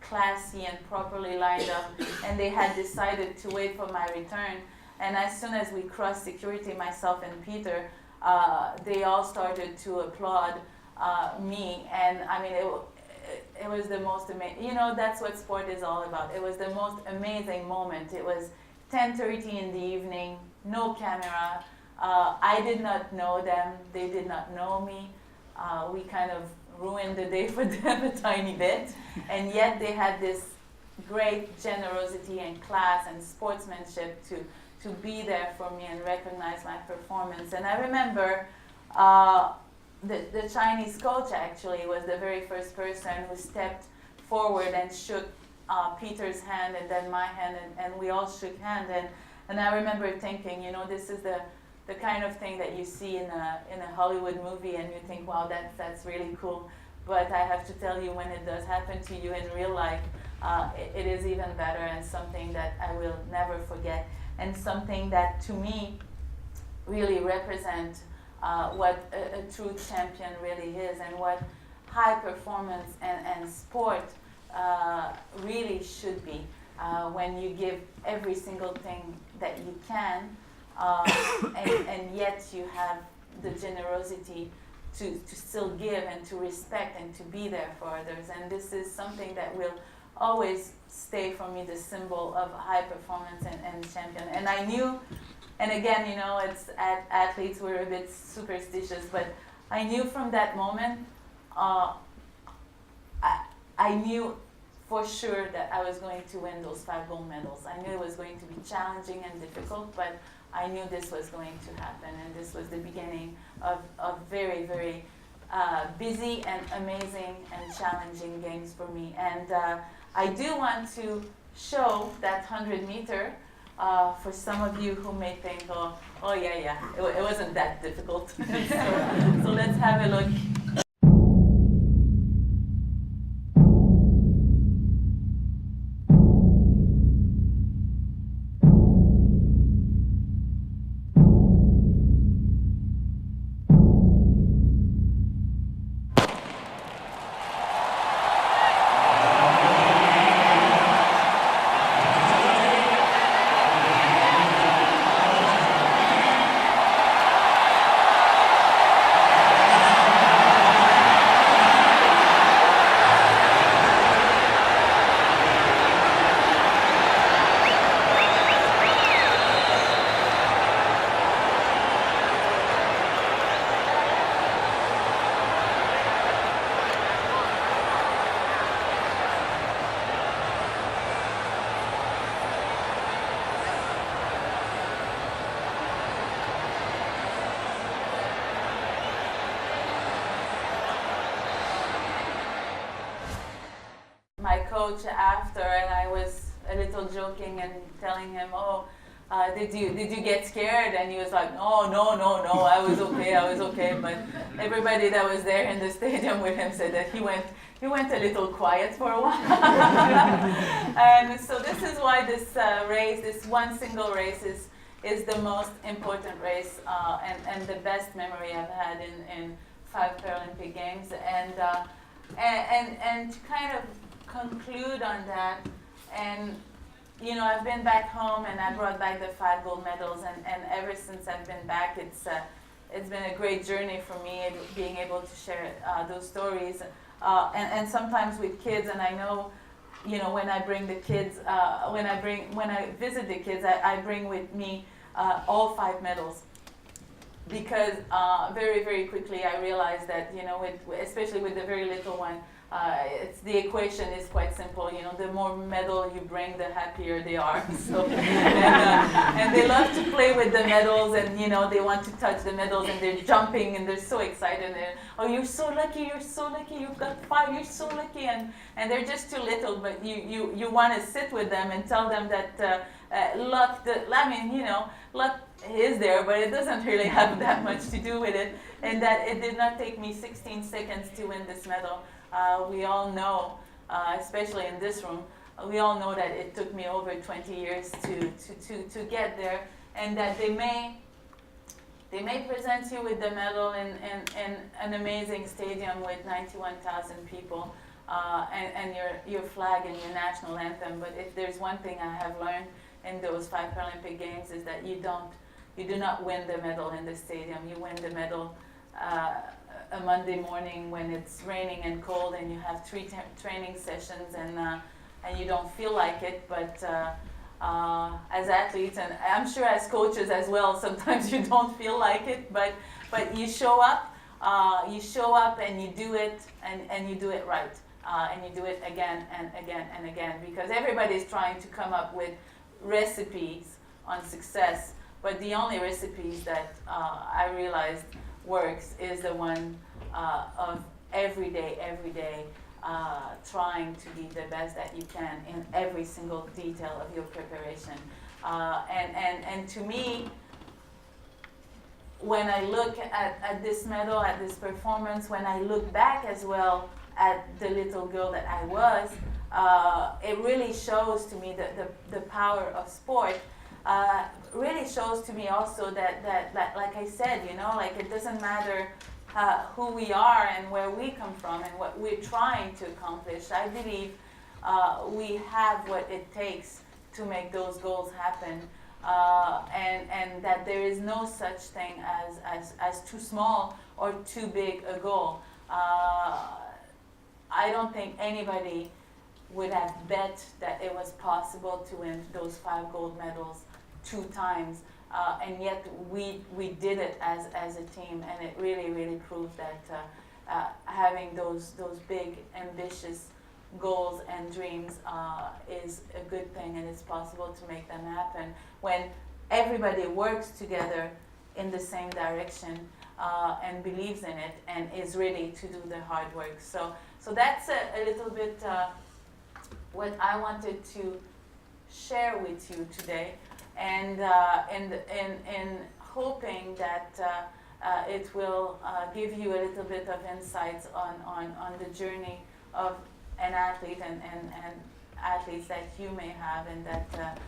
classy and properly lined up. And they had decided to wait for my return. And as soon as we crossed security, myself and Peter, they all started to applaud me. And I mean, it was the most amazing, you know, that's what sport is all about. It was the most amazing moment. It was 10:30 in the evening, no camera. I did not know them, they did not know me. We kind of ruined the day for them a tiny bit. And yet they had this great generosity and class and sportsmanship to be there for me and recognize my performance. And I remember the Chinese coach actually was the very first person who stepped forward and shook Peter's hand and then my hand, and we all shook hands. And I remember thinking, you know, this is the kind of thing that you see in a Hollywood movie and you think, wow, that's really cool. But I have to tell you, when it does happen to you in real life, it is even better, and something that I will never forget, and something that to me really represents what a true champion really is, and what high performance and sport really should be, when you give every single thing that you can, and yet you have the generosity to still give and to respect and to be there for others. And this is something that will always stay for me the symbol of high performance and champion. And I knew, and again, you know, it's athletes were a bit superstitious, but I knew from that moment, I knew for sure that I was going to win those 5 gold medals. I knew it was going to be challenging and difficult, but I knew this was going to happen, and this was the beginning of very, very busy and amazing and challenging games for me. And I do want to show that 100-meter for some of you who may think, oh yeah, it wasn't that difficult. So let's have a look. My coach after, and I was a little joking and telling him, did you get scared? And he was like, no, I was okay. But everybody that was there in the stadium with him said that he went a little quiet for a while. And so this is why this race, this one single race, is the most important race and the best memory I've had in 5 Paralympic Games. And to kind of conclude on that, and you know, I've been back home and I brought back the 5 gold medals, and ever since I've been back, it's been a great journey for me, being able to share those stories, and sometimes with kids. And I know, you know, when I bring the kids, when I visit the kids, I bring with me all 5 medals, because very, very quickly I realized that, you know, especially with the very little one, the equation is quite simple. You know, the more medal you bring, the happier they are. So, and they love to play with the medals, and you know, they want to touch the medals, and they're jumping, and they're so excited. And, oh, you're so lucky! You've got 5. You're so lucky! And they're just too little, but you want to sit with them and tell them that luck. I mean, you know, luck is there, but it doesn't really have that much to do with it. And that it did not take me 16 seconds to win this medal. We all know, especially in this room, we all know that it took me over 20 years to get there, and that they may present you with the medal in an amazing stadium with 91,000 people, and your flag and your national anthem. But if there's one thing I have learned in those 5 Paralympic Games, is that you do not win the medal in the stadium. You win the medal a Monday morning when it's raining and cold, and you have 3 training sessions, and you don't feel like it. But as athletes, and I'm sure as coaches as well, sometimes you don't feel like it, but you show up and you do it, and you do it right, and you do it again and again and again, because everybody's trying to come up with recipes on success, but the only recipes that I realized works is the one of every day, trying to be the best that you can in every single detail of your preparation. And to me, when I look at this medal, at this performance, when I look back as well at the little girl that I was, it really shows to me the power of sport. Really shows to me also that like I said, like it doesn't matter who we are and where we come from and what we're trying to accomplish. I believe we have what it takes to make those goals happen, and that there is no such thing as too small or too big a goal. I don't think anybody would have bet that it was possible to win those 5 gold medals 2 times. And yet we did it as a team, and it really proved that having those big ambitious goals and dreams is a good thing, and it's possible to make them happen when everybody works together in the same direction and believes in it and is ready to do the hard work. So that's a little bit what I wanted to share with you today. And hoping that it will give you a little bit of insights on the journey of an athlete and athletes that you may have, and that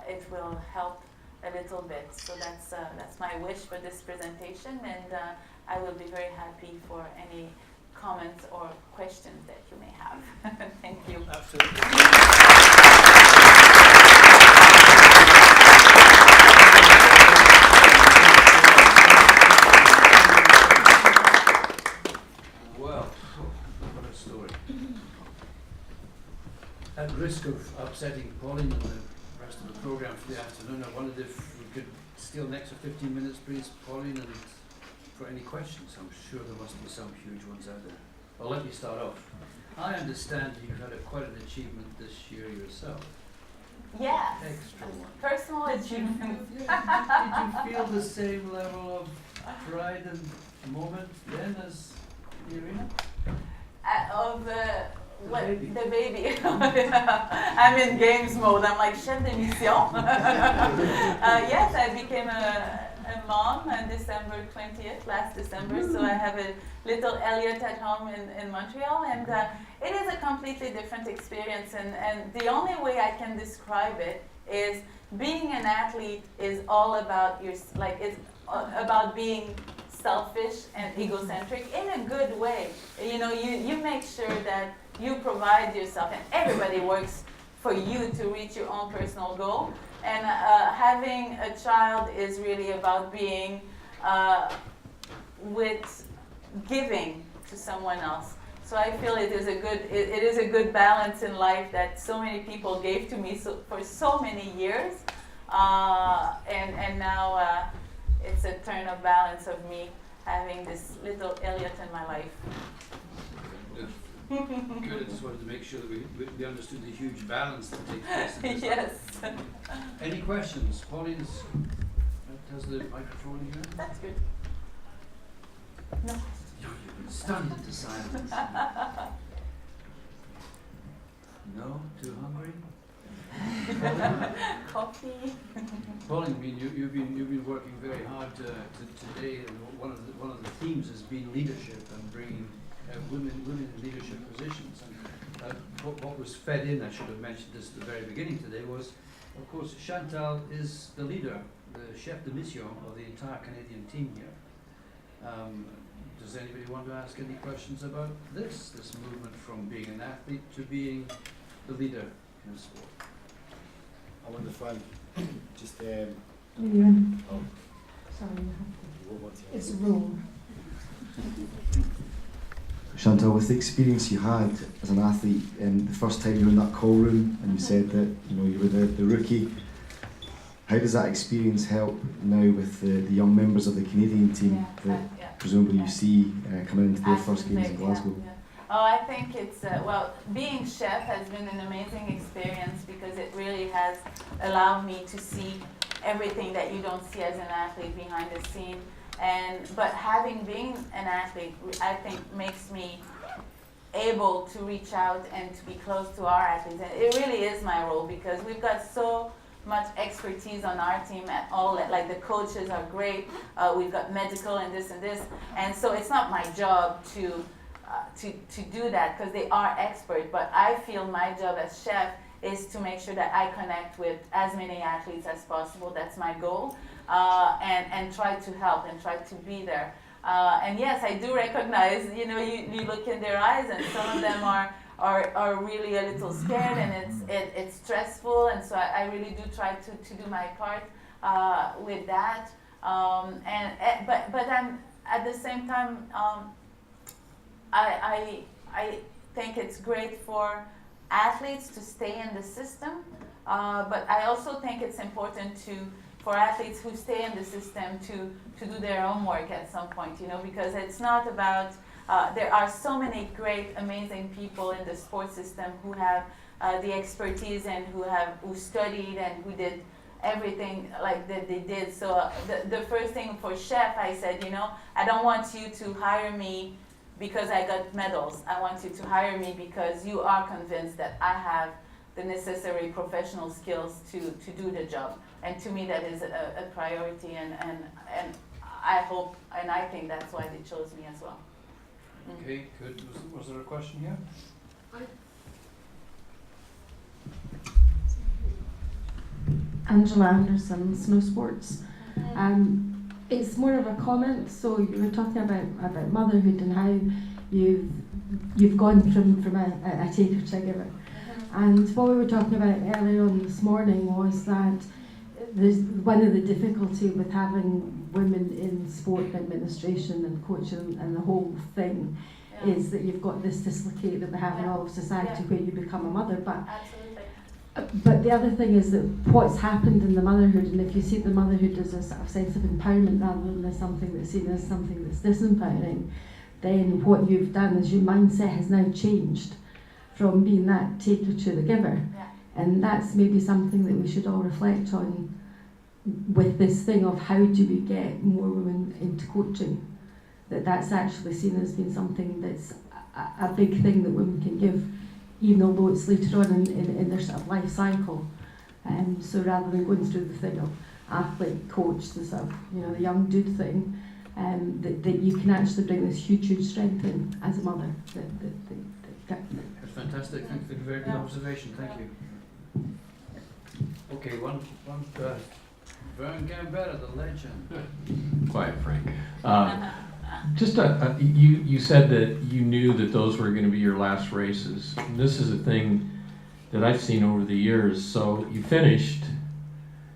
it will help a little bit. So that's my wish for this presentation, and I will be very happy for any comments or questions that you may have. Thank you. Absolutely. At risk of upsetting Pauline and the rest of the program for the afternoon, I wondered if we could steal an extra 15 minutes, please, Pauline, and for any questions. I'm sure there must be some huge ones out there. Well, let me start off. I understand you've had quite an achievement this year yourself. Yes. Extra one. Personal achievement. Did you feel the same level of pride and moment then as the arena? The baby. I'm in games mode. I'm like chef de mission. Yes, I became a mom on December 20th, last December. So I have a little Elliot at home in Montreal, and it is a completely different experience. And the only way I can describe it is being an athlete is all about it's about being selfish and egocentric in a good way. You make sure that you provide yourself, and everybody works for you to reach your own personal goal. And having a child is really about being with giving to someone else. So I feel it is a good balance in life that so many people gave to me for so many years, and now it's a turn of balance of me having this little Elliot in my life. Good. I just wanted to make sure that we understood the huge balance that takes place in this. Yes. Any questions? Pauline's has the microphone here. That's good. No. You've been stunned into silence. No? Too hungry? Coffee. Pauline, I mean, you've been working very hard today, and one of the themes has been leadership and bringing women in leadership positions. And what was fed in, I should have mentioned this at the very beginning today, was, of course, Chantal is the leader, the chef de mission of the entire Canadian team here. Does anybody want to ask any questions about this movement from being an athlete to being the leader in the sport? I wonder if just Vivian. oh, Sorry, you won't want to it's a rule. Chantal, with the experience you had as an athlete, the first time you were in that call room and you said that you were the rookie, how does that experience help now with the young members of the Canadian team that presumably you see coming into their first games in Glasgow? Yeah. Oh, I think it's, well, being chef has been an amazing experience because it really has allowed me to see everything that you don't see as an athlete behind the scene. But having been an athlete, I think makes me able to reach out and to be close to our athletes. And it really is my role because we've got so much expertise on our team at all. Like the coaches are great. We've got medical and this. And so it's not my job to do that because they are expert. But I feel my job as chef is to make sure that I connect with as many athletes as possible. That's my goal. And try to help and try to be there. And yes, I do recognize, you look in their eyes and some of them are really a little scared and it's stressful. And so I really do try to do my part with that. But I'm, at the same time, I think it's great for athletes to stay in the system. But I also think it's important for athletes who stay in the system to do their own work at some point, because it's not about, there are so many great, amazing people in the sports system who have the expertise and who studied and who did everything like that they did. So the first thing for chef, I said, I don't want you to hire me because I got medals. I want you to hire me because you are convinced that I have the necessary professional skills to do the job. And to me, that is a priority, and I hope, and I think that's why they chose me as well. Okay, good. Was there a question here? Angela Anderson, Snow Sports. It's more of a comment. So you were talking about motherhood and how you've gone from a taker to a giver. And what we were talking about earlier on this morning was that there's one of the difficulty with having women in sport administration and coaching and the whole thing is that you've got this dislocate that we have in all of society where you become a mother. But the other thing is that what's happened in the motherhood, and if you see the motherhood as a sort of sense of empowerment rather than as something that's seen as something that's disempowering, then what you've done is your mindset has now changed from being that taker to the giver. And that's maybe something that we should all reflect on with this thing of how do we get more women into coaching. That's actually seen as being something that's a big thing that women can give, even although it's later on in their sort of life cycle. So rather than going through the thing of athlete, coach, the sort of, the young dude thing, that you can actually bring this huge strength in as a mother. That's fantastic. Thank you. Very good observation. Thank you. Okay, one Vern Gambetta, the legend. Quiet, Frank. Just you said that you knew that those were going to be your last races. And this is a thing that I've seen over the years. So you finished,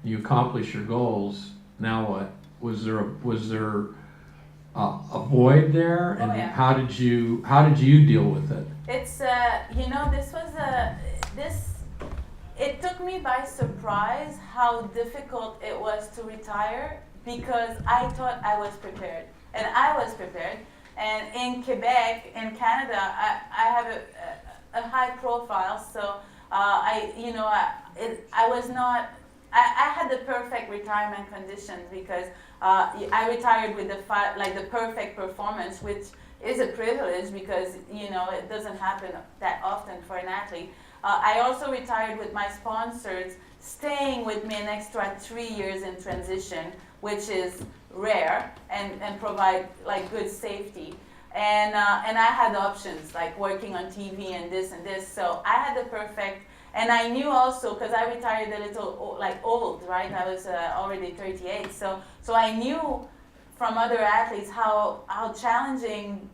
you accomplished your goals. Now what? Was there a void there, and how did you deal with it? It's it took me by surprise how difficult it was to retire because I thought I was prepared. And I was prepared. And in Quebec, in Canada, I have a high profile, so I had the perfect retirement conditions because I retired with the perfect performance, which is a privilege because it doesn't happen that often for an athlete. I also retired with my sponsors staying with me an extra 3 years in transition, which is rare and provide good safety. and I had options like working on TV and this, so I had the perfect. And I knew also, because I retired a little old, right? I was already 38, so I knew from other athletes how challenging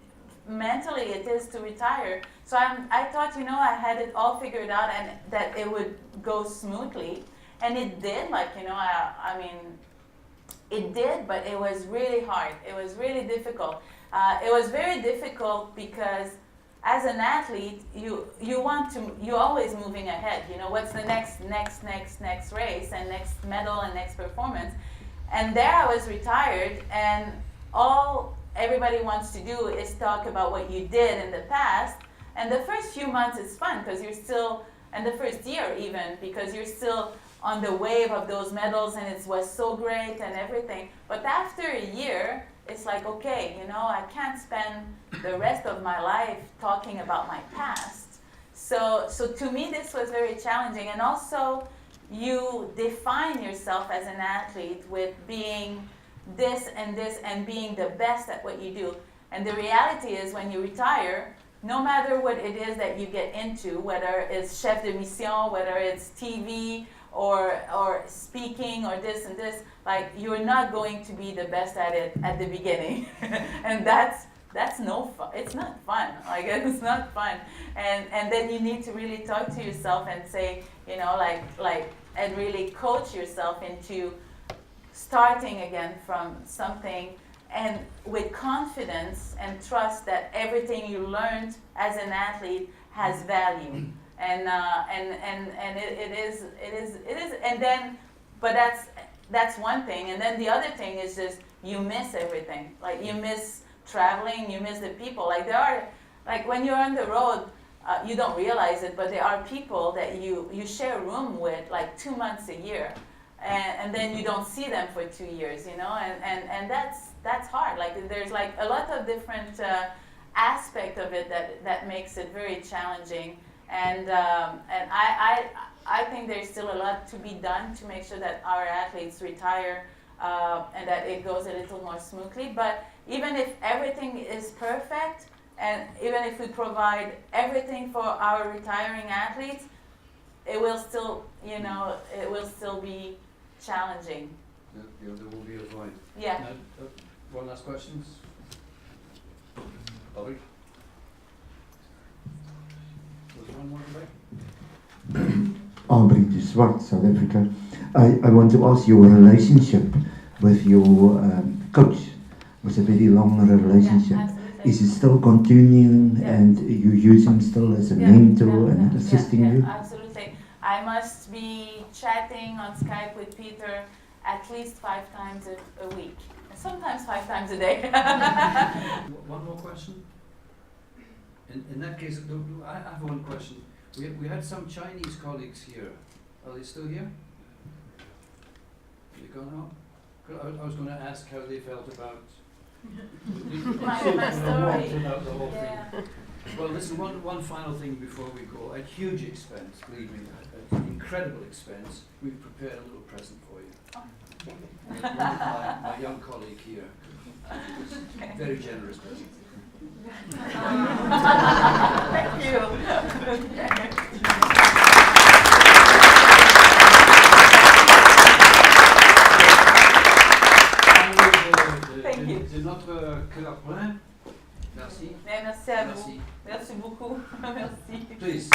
mentally it is to retire. So I thought, I had it all figured out and that it would go smoothly, and it did. I mean, it did, but it was really hard. It was really difficult. It was very difficult because as an athlete, you're always moving ahead. What's the next race and next medal and next performance? And there I was retired, and all everybody wants to do is talk about what you did in the past. And the first few months is fun because you're still, and the first year even, because you're still on the wave of those medals and it was so great and everything. But after a year, it's like, okay, I can't spend the rest of my life talking about my past. So to me, this was very challenging. And also, you define yourself as an athlete with being this and being the best at what you do. And the reality is when you retire, no matter what it is that you get into, whether it's chef de mission, whether it's TV, or speaking or this and this, like you're not going to be the best at it at the beginning. And that's no fun. It's not fun. Like it's not fun. And then you need to really talk to yourself and say, and really coach yourself into starting again from something, and with confidence and trust that everything you learned as an athlete has value. And it is, and then, but that's one thing. And then the other thing is just you miss everything. Like you miss traveling, you miss the people. Like there are, like when you're on the road, you don't realize it, but there are people that you share a room with like 2 months a year, and then you don't see them for 2 years, and that's hard. Like there's like a lot of different aspect of it that makes it very challenging. And I think there's still a lot to be done to make sure that our athletes retire and that it goes a little more smoothly. But even if everything is perfect, and even if we provide everything for our retiring athletes, it will still, it will still be challenging. There will be a void. Yeah. Now, one last question. Bobby? One more today? Aubrey de Swart, South Africa. I want to ask your relationship with your coach. It was a very long relationship. Yeah, absolutely. Is it still continuing, and you use him still as a mentor and assisting you? Absolutely. I must be chatting on Skype with Peter at least 5 times a week, sometimes 5 times a day. One more question? In that case, I have one question. We had some Chinese colleagues here. Are they still here? Are they gone home? I was going to ask how they felt about my story. About the whole thing. Well, listen, one final thing before we go. At huge expense, believe me, at incredible expense, we've prepared a little present for you. One of my young colleague here. Very generous present. Thank you. Thank you. De notre cœur plein. Merci. Merci à vous. Merci. Merci beaucoup. Merci. Please.